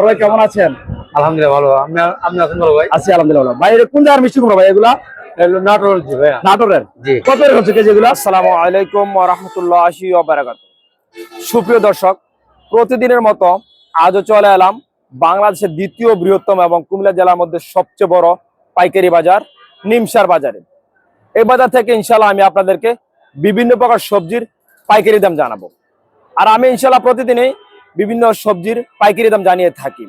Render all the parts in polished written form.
ভাই কেমন আছেন? আলহামদুলিল্লাহ ভালো। আপনি আছেন ভালো ভাই? আছি আলহামদুলিল্লাহ। ভাই কোন জায়গার মিষ্টি কুমড়া ভাই এগুলা? নাটোর জি ভাই। নাটোরের। জি। কত করে হচ্ছে কেজি এগুলা? আসসালামু আলাইকুম ওয়া রাহমাতুল্লাহি ওয়া বারাকাতুহু। সুপ্রিয় দর্শক, প্রতিদিনের মতো আজও চলে এলাম বাংলাদেশের দ্বিতীয় বৃহত্তম এবং কুমিল্লা জেলার মধ্যে সবচেয়ে বড় পাইকারি বাজার নিমসার বাজারে। এই বাজার থেকে ইনশাআল্লাহ আমি আপনাদেরকে বিভিন্ন প্রকার সবজির পাইকারি দাম জানাবো। আর আমি ইনশাআল্লাহ প্রতিদিনই বিভিন্ন সবজির পাইকারি দাম জানিয়ে থাকি।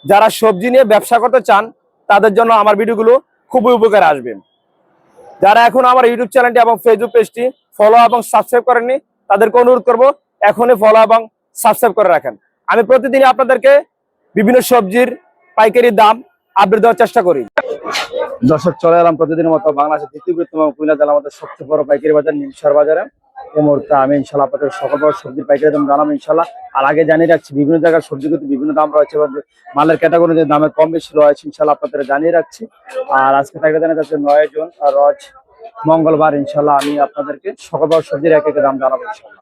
যারা সবজি নিয়ে ব্যবসা করতে চান তাদের জন্য আমার ভিডিওগুলো খুবই উপকারে আসবে। যারা এখন আমার ইউটিউব চ্যানেলটি এবং ফেসবুক পেজটি ফলো এবং সাবস্ক্রাইব করেননি তাদেরকে অনুরোধ করব এখনই ফলো এবং সাবস্ক্রাইব করে রাখেন। আমি প্রতিদিনই আপনাদেরকে বিভিন্ন সবজির পাইকারি দাম আপডেট দেওয়ার চেষ্টা করি। দর্শক, চলে এলাম প্রতিদিনের মতো বাংলাদেশের দ্বিতীয় বৃহত্তম কুমিল্লা জেলার মধ্যে সবচেয়ে বড় পাইকারি বাজার নিমসার বাজারে। এই মুহূর্তে আমি ইনশাল্লাহ আপনাদের সকল বড় সবজির পাইকারি দাম জানাবো ইনশাল্লাহ। আর আগে জানিয়ে রাখছি বিভিন্ন জায়গার সবজি কিন্তু বিভিন্ন দাম রয়েছে এবং মালের ক্যাটাগরিতে দামের কম বেশি রয়েছে ইনশাল্লাহ আপনাদের জানিয়ে রাখছি। আর আজকে তাকে জানা যাচ্ছে 9 জুন রোজ মঙ্গলবার। ইনশাল্লাহ আমি আপনাদেরকে সকল বড় সবজির এক এক দাম জানাবো ইনশাল্লাহ।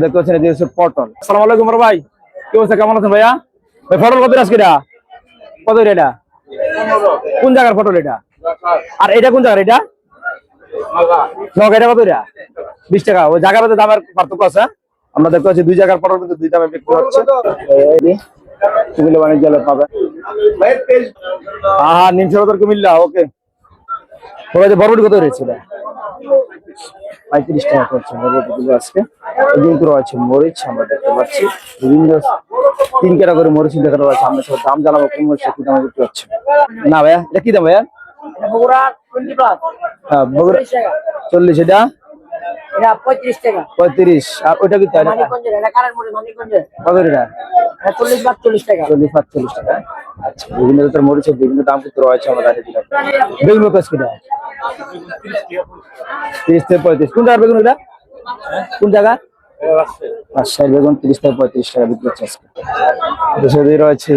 দেখতে পাচ্ছেন এটি হচ্ছে পটল। আসসালামু আলাইকুম ভাই, কি অবস্থা, কেমন আছেন ভাইয়া? ভাই পটল কত আজকে কত এটা? কোন জায়গার পটল এটা? আর এটা কোন জায়গার? এটা এটা কত? এটা 20 টাকা। ওই জায়গার মধ্যে দামের পার্থক্য আছে। আমরা দেখতে পাচ্ছি দুই জায়গার পটল কিন্তু দুই দামে বিক্রি হচ্ছে। কুমিল্লা বাণিজ্যালয় পাবে। হ্যাঁ, নিমসার কুমিল্লা। ওকে, বরবটি কত রয়েছে? 35 টাকা করছে বরবটিগুলো আজকে। কিন্তু রয়েছে মরিচ, আমরা দেখতে পাচ্ছি বিভিন্ন 3 ক্যাটাগরি মরিচ দেখা রয়েছে। আমরা সব দাম জানাবো কোন মরিচ কি দামে বিক্রি হচ্ছে। না ভাইয়া, এটা কি দাম ভাইয়া? হ্যাঁ, বগুড়া 40। এটা 35 টাকা। 35। আর ওইটা কি তাই? কত এটা? 40-45 টাকা। 40-45 টাকা। আচ্ছা, বিভিন্ন জাতের মরিচের বিভিন্ন দাম কিন্তু রয়েছে। আমরা দাঁড়িয়ে দিলাম বেগুন কত কিনা? 30 থেকে 35। কোন জায়গার বেগুন এটা? কোন জায়গা? রাজশাহীর বেগুন 30 থেকে 35 টাকা বিক্রি হচ্ছে আজকে। দেশে রয়েছে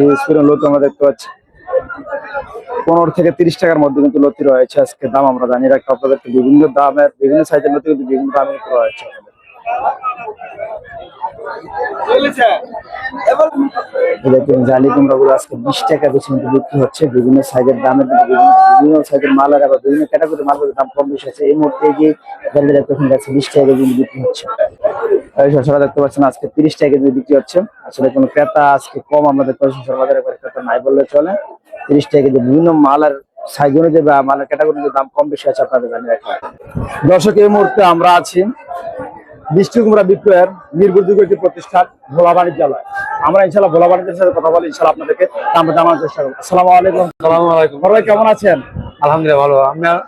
লতি, আমরা দেখতে পাচ্ছি 15 থেকে 30 টাকার মধ্যে কিন্তু লতি রয়েছে আজকে দাম। আমরা জানিয়ে রাখি আপনাদেরকে বিভিন্ন দামের বিভিন্ন সাইজের লতি কিন্তু বিভিন্ন দামে রয়েছে। জালি কুমড়া গুলো আজকে 20 টাকা বেশি কিন্তু বিক্রি হচ্ছে। বিভিন্ন সাইজের দামের বিভিন্ন সাইজের মালের আবার বিভিন্ন ক্যাটাগরির মালের দাম কম বেশি আছে। এই মুহূর্তে যে জালি দেখতে যাচ্ছে 20 টাকা কিন্তু বিক্রি হচ্ছে। শসা দেখতে পাচ্ছেন আজকে 30 টাকা কিন্তু বিক্রি হচ্ছে। আসলে কোনো ক্রেতা আজকে কম। আমরা দেখতে পাচ্ছি শসার বাজারে ক্রেতা নাই বললে চলে। 30 টাকা কিন্তু বিভিন্ন মালের সাইজ অনুযায়ী বা মালের ক্যাটাগরির দাম কম বেশি আছে আপনাদের জানিয়ে রাখা। দর্শক, এই মুহূর্তে আমরা আছি মিষ্টি কুমড়া বিক্রয়ের নির্ভরযোগ্য একটি প্রতিষ্ঠান ভোলা বাণিজ্যালয়। আমরা ইনশাল্লাহ ভোলা বাণিজ্যের সাথে কথা বলি, ইনশাল্লাহ আপনাদেরকে আমরা জানার চেষ্টা করবো। আসসালামু আলাইকুম। ভাই কেমন আছেন? আলহামদুলিল্লাহ ভালো।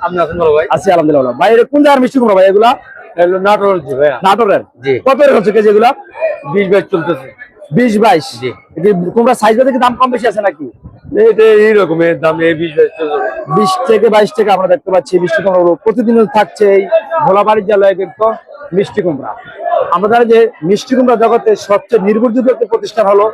আপনি আছেন ভালো ভাই? আছি আলহামদুলিল্লাহ। ভাই কোন জায়গার মিষ্টি কুমড়া ভাই এগুলা? নাটোর জি ভাই। নাটোরের। জি। কত করে হচ্ছে কেজি এগুলা? 20-22 চলতেছে। 20-22। জি। কুমড়া সাইজ দেখে দাম কম বেশি আছে নাকি? এটা এইরকমের দাম 20 থেকে 22 টাকা আমরা দেখতে পাচ্ছি। মিষ্টি কুমড়া প্রতিদিন থাকছে এই ভোলা বাণিজ্যালয়ে কিন্তু মিষ্টি কুমড়া। আমরা জানি যে মিষ্টি কুমড়া জগতে সবচেয়ে নির্ভরযোগ্য একটি প্রতিষ্ঠান হলো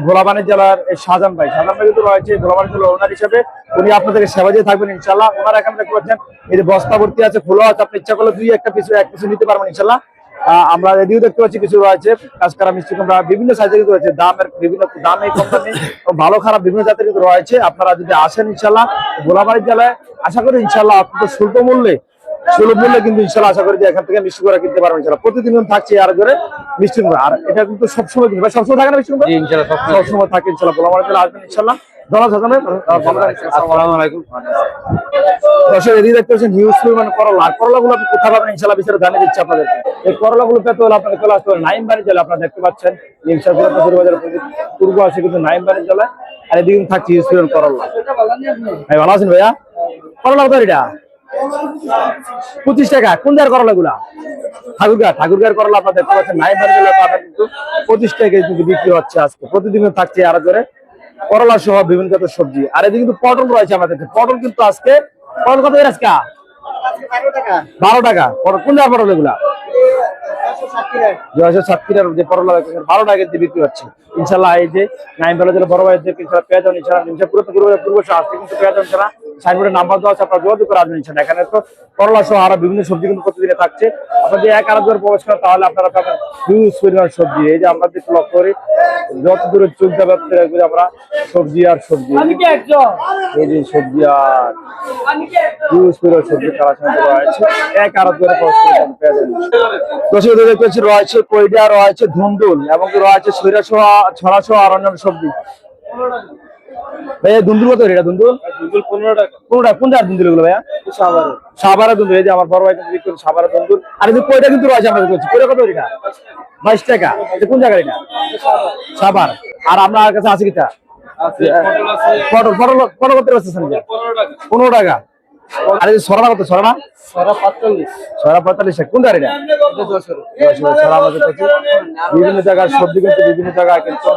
ভোলা বাণিজ্যালয়ের শাহজাহান ভাই। শাহজাহান ভাই কিন্তু রয়েছে ভোলা বাণিজ্যালয়ের ওনার হিসেবে। উনি আপনাদেরকে সেবা দিয়ে থাকবেন ইনশাল্লাহ। ওনারা এখানে দেখতে পাচ্ছেন এই যে বস্তা ভর্তি আছে, খোলা আছে। আপনি ইচ্ছা করলে এক পিছু নিতে পারবেন ইনশাল্লাহ। আমরা এদিকেও দেখতে পাচ্ছি কিছু রয়েছে কাঁচকড়া মিষ্টি কুমড়া বিভিন্ন সাইজের কিন্তু রয়েছে। দামের বিভিন্ন দামে কম দামে ভালো খারাপ বিভিন্ন জাতের কিন্তু রয়েছে। আপনারা যদি আসেন ইনশাল্লাহ ভোলা বাণিজ্যালয়ে, আশা করি ইনশাল্লাহ অত্যন্ত সুলভ মূল্যে কিন্তু ইনশাল্লাহ আশা করি যে এখান থেকে মিষ্টি কুমড়া কিনতে পারবেন ইনশাল্লাহ। প্রতিদিন থাকছে আর করে মিষ্টি কুমড়া। আর এটা কিন্তু সবসময় কিন্তু সবসময় থাকে না মিষ্টি কুমড়া? সবসময় থাকে ইনশাল্লাহ। ভোলা বাণিজ্যালয়ে আসবেন ইনশাল্লাহ। করলাগুলো আপনি কোথায় পাবেন ইনশাল্লাহ বিষয়ে জানিয়ে দিচ্ছি আপনাদেরকে। এই করলাগুলো পেতে হলে আপনাকে চলে আসতে হবে নাইম বাণিজ্যালয়। আপনারা দেখতে পাচ্ছেন পূর্ব আসে কিন্তু নাইম বাণিজ্যালয়। আর এদিকে থাকছে করলা। ভাই ভালো আছেন ভাইয়া? করলা কত এটা? 25 টাকা। কোন জায়গার করলা গুলা? ঠাকুরগাঁর করলা আপনারা দেখতে পাচ্ছেন নাইম বাণিজ্যালয় পাবেন কিন্তু 25 টাকা কিন্তু বিক্রি হচ্ছে আজকে। প্রতিদিন থাকছে আরো করে করলা সহ বিভিন্ন জাতের সবজি। আর এদিকে কিন্তু পটল রয়েছে আমাদের। পটল কিন্তু আজকে পটল কত আজকে? 12 টাকা। কোন জায়গার পটল এগুলা? 670 যে পটল 12 টাকা কেজি বিক্রি হচ্ছে ইনশাল্লাহ। এই যে নাইম বাণিজ্যালয় বড় ভাই যে পেঁয়াজ ইনশাল্লাহ পূর্ব আসছে কিন্তু পেঁয়াজ ছাড়া সাইনবোর্ডের নাম্বার দেওয়া আছে, আপনারা যোগাযোগ করে আসবেন ইনশাআল্লাহ। এখানে তো করলা সহ আরো বিভিন্ন সবজি কিন্তু প্রতিদিনে থাকছে। আপনারা যদি এক আড়ত করে প্রবেশ করেন তাহলে আপনারা পাবেন হিউজ পরিমাণ সবজি। এই যে আমরা দেখতে লক্ষ্য করি যত দূরে চলতে পারতে আমরা সবজি আর সবজি, এই যে সবজি আর হিউজ পরিমাণ সবজি কালেকশন করা হয়েছে। এক আড়ত করে প্রবেশ করে আপনি পেয়ে যাবেন। দর্শক দেখতে পাচ্ছি রয়েছে কইডা, রয়েছে ধুন্দুল এবং রয়েছে সৈরা সহ ছড়া সহ আর অন্যান্য সবজি। ভাইয়া দুন্দুল কত এটা? দুন্দুল 15 টাকা। 15 টাকা। কোন জায়গার দুন্দুল এগুলো ভাইয়া? সাভারের দুন্দুল। এই যে আমার বড় ভাই কিন্তু বিক্রি করে সাভারের দুন্দুল। আর এই যে কইটা কিন্তু রয়েছে আমরা দেখছি। কইটা কত এটা? 22 টাকা। এটা কোন জায়গার এটা? সাভার। আর আপনার কাছে আছে কিটা? পটল কত পাচ্ছেন? 15 টাকা। আর এই যে সরা কত? সরা 45 টাকা। কোন জায়গার এটা? সরা আমাদের কাছে বিভিন্ন জায়গার সবজি কিন্তু বিভিন্ন জায়গায় কিন্তু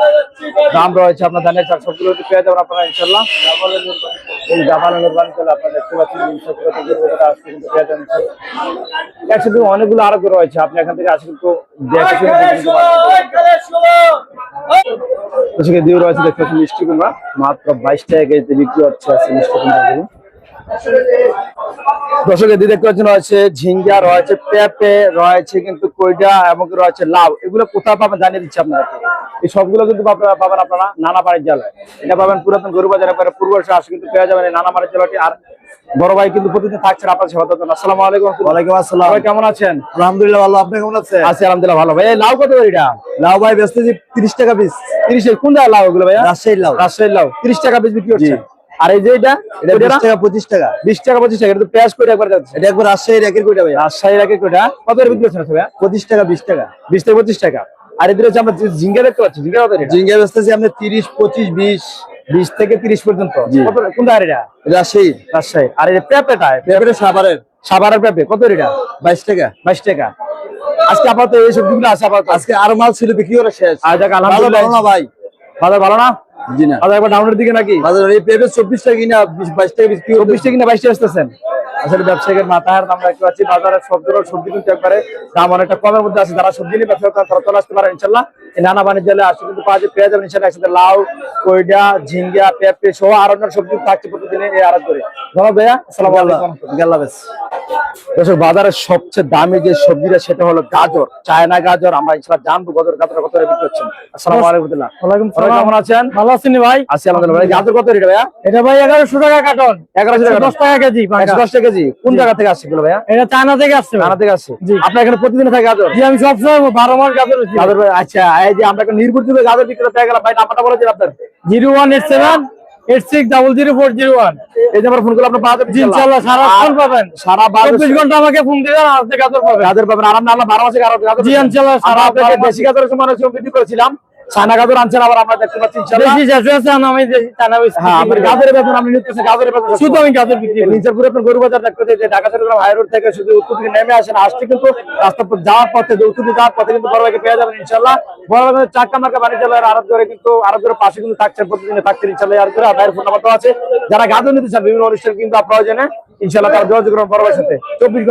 দাম রয়েছে। আপনার ধানের শাক সবগুলো পেয়ে যাবেন আপনারা ইনশাআল্লাহ। এই জাপানের বান চলে আপনারা দেখতে পাচ্ছেন আজকে কিন্তু পেয়ে যাবেন। একসাথে অনেকগুলো আরো রয়েছে, আপনি এখান থেকে আসে কিন্তু দেখে শুনে দিয়ে রয়েছে। দেখতে পাচ্ছেন মিষ্টি কুমড়া মাত্র 22 টাকা কেজিতে বিক্রি হচ্ছে মিষ্টি কুমড়া। দর্শক এদিকে দেখতে পাচ্ছেন রয়েছে ঝিঙ্গা, রয়েছে পেঁপে, রয়েছে কিন্তু কইডা এবং রয়েছে লাউ। এগুলো কোথায় পাবেন জানিয়ে দিচ্ছি আপনাদেরকে। এই সবগুলো কিন্তু পাবেন আপনারা নানাবাড়ির জেলায়। এটা পাবেন পুরাতন গরু বাজারের পরে পূর্ব আসে কিন্তু পেয়ে যাবেন এই নানাবাড়ির জেলাটি। আর বড় ভাই কিন্তু প্রতিদিন থাকছেন আপনার সেবা দেন। আসসালামু আলাইকুম। ওয়ালাইকুম আসসালাম। ভাই কেমন আছেন? আলহামদুলিল্লাহ ভালো, আপনি কেমন আছেন? আছি আলহামদুলিল্লাহ ভালো। ভাই এই লাউ কত করে এটা? লাউ ভাই বেচতেছি 30 টাকা পিস। 30 কোন জায়গায় লাউ এগুলো ভাইয়া? রাজশাহীর লাউ। রাজশাহীর লাউ 30 টাকা পিস বিক্রি হচ্ছে। আর এই যে এটা 20 টাকা 25 টাকা। 20 টাকা 25 টাকা। এটা তো পেঁয়াজ কইটা একবার যাচ্ছে। এটা একবার রাজশাহীর একের কইটা ভাই। রাজশাহীর একের কইটা কত করে বিক্রি হচ্ছে ভাইয়া? 25 টাকা 20 টাকা। 20 থেকে 25 টাকা। আর এদের হচ্ছে আমরা ঝিঙ্গা দেখতে পাচ্ছি। ঝিঙ্গা কত এটা? ঝিঙ্গা বেচতেছি আপনি 30 25 20 20 থেকে 30 পর্যন্ত। জি। কত কোন জায়গার এটা? রাজশাহী। রাজশাহী। আর এই পেঁপেটা পেঁপেটা সাভারের। সাভারের পেঁপে কত এটা? 22 টাকা। 22 টাকা। আজকে আপাতত এই সবজিগুলো আছে আপাতত। আজকে আরো মাল ছিল বিক্রি করে শেষ। আর যাক আলহামদুলিল্লাহ। ভালো না ভাই? বাজার ভালো না? জি না। বাজার একবার ডাউনের দিকে নাকি? বাজার এই পেঁপে 24 টাকা কিনা 22 টাকা বিক্রি 24 টাকা কিনা 22 টাকা আসতেছেন। আসলে ব্যবসায়ীদের মাথায় দাম দেখতে পাচ্ছি। বাজারে সবজি কিন্তু একবারে দাম অনেকটা কমের মধ্যে আছে। যারা সবজি নিয়ে ব্যবসা করেন তারা চলে আসতে পারেন ইনশাআল্লাহ। এই নানা বাণিজ্য জেলায় আসলে কিন্তু পাওয়া যায়, পেয়ে যাবেন ইনশাআল্লাহ। একসাথে লাউ, কইডা, ঝিঙ্গা, পেঁপে সহ আর অন্য সবজি থাকছে প্রতিদিনে এই আড়ত করে। ধন্যবাদ ভাইয়া। আসসালামু আলাইকুম। আল্লাহ হাফেজ। দর্শক বাজারের সবচেয়ে দামি যে সবজিটা সেটা হলো গাজর, চায়না গাজর। আমরা ইনশাআল্লাহ জানবো গাজর কত করে বিক্রি হচ্ছে। আসসালামু আলাইকুম। ওয়ালাইকুম ভাই কেমন আছেন? ভালো আছেন ভাই? আছি আলহামদুলিল্লাহ। ভাই গাজর কত রেট ভাইয়া? এটা ভাই 1100 টাকা কার্টন। 1100 টাকা। 10 টাকা কেজি। 110 টাকা কেজি। কোন জায়গা থেকে আসছে এগুলো ভাইয়া? এটা চায়না থেকে আসছে। চায়না থেকে আসছে। জি। আপনার এখানে প্রতিদিন থাকে গাজর? জি আমি সবসময় 12 মাস গাজর বেচি। গাজর ভাই আচ্ছা, এই যে আমরা একটা নির্ভরযোগ্য গাজর বিক্রেতা পেয়ে গেলাম। ভাই নাম্বারটা বলে দিন আপনার। 0187 860001। এই যে আমার ফোন করলে আপনি পাওয়া যাবে জি ইনশাআল্লাহ সারাক্ষণ পাবেন। সারা 24 ঘন্টা আমাকে ফোন দিবেন, আজকে গাজর পাবেন। গাজর পাবেন। আর আমরা 12 মাসে গাজর। জি ইনশাআল্লাহ সারা সারা আপনাকে দেশি গাজরের সময় বিক্রি করেছিলাম। চায়না গাজর আনছেন আবার আমরা দেখতে পাচ্ছি ইনশাআল্লাহ। বেশি শেষ হয়েছে আমি দেশি চায়না বেচি। হ্যাঁ, আপনি গাজরের বেতন আপনি নিতেছেন গাজরের বেতন। শুধু আমি গাজর বিক্রি করি। নিচের পুরো আপনার গরু বাজার দেখতে যে ঢাকা চট্টগ্রাম হাই রোড থেকে শুধু উত্তর দিকে নেমে আসেন। আসতে কিন্তু রাস্তা যাওয়ার পথে উত্তর দিকে যাওয়ার পথে কিন্তু বড় ভাইকে পেয়ে যাবেন ইনশাআল্লাহ। বড় ভাই চাক্কা মার্কা বাণিজ্য আরব করে কিন্তু আরব করে পাশে কিন্তু থাকছে প্রতিদিনে থাকছেন ইনশাআল্লাহ। আর করে আপনার ফোন নাম্বার তো আছে। যারা গাজর নিতে চান বিভিন্ন অনুষ্ঠান কিন্তু আপনারা জানেন ইনশাআল্লাহ তারা যোগাযোগ করুন বড় ভাইয়ের সাথে। 24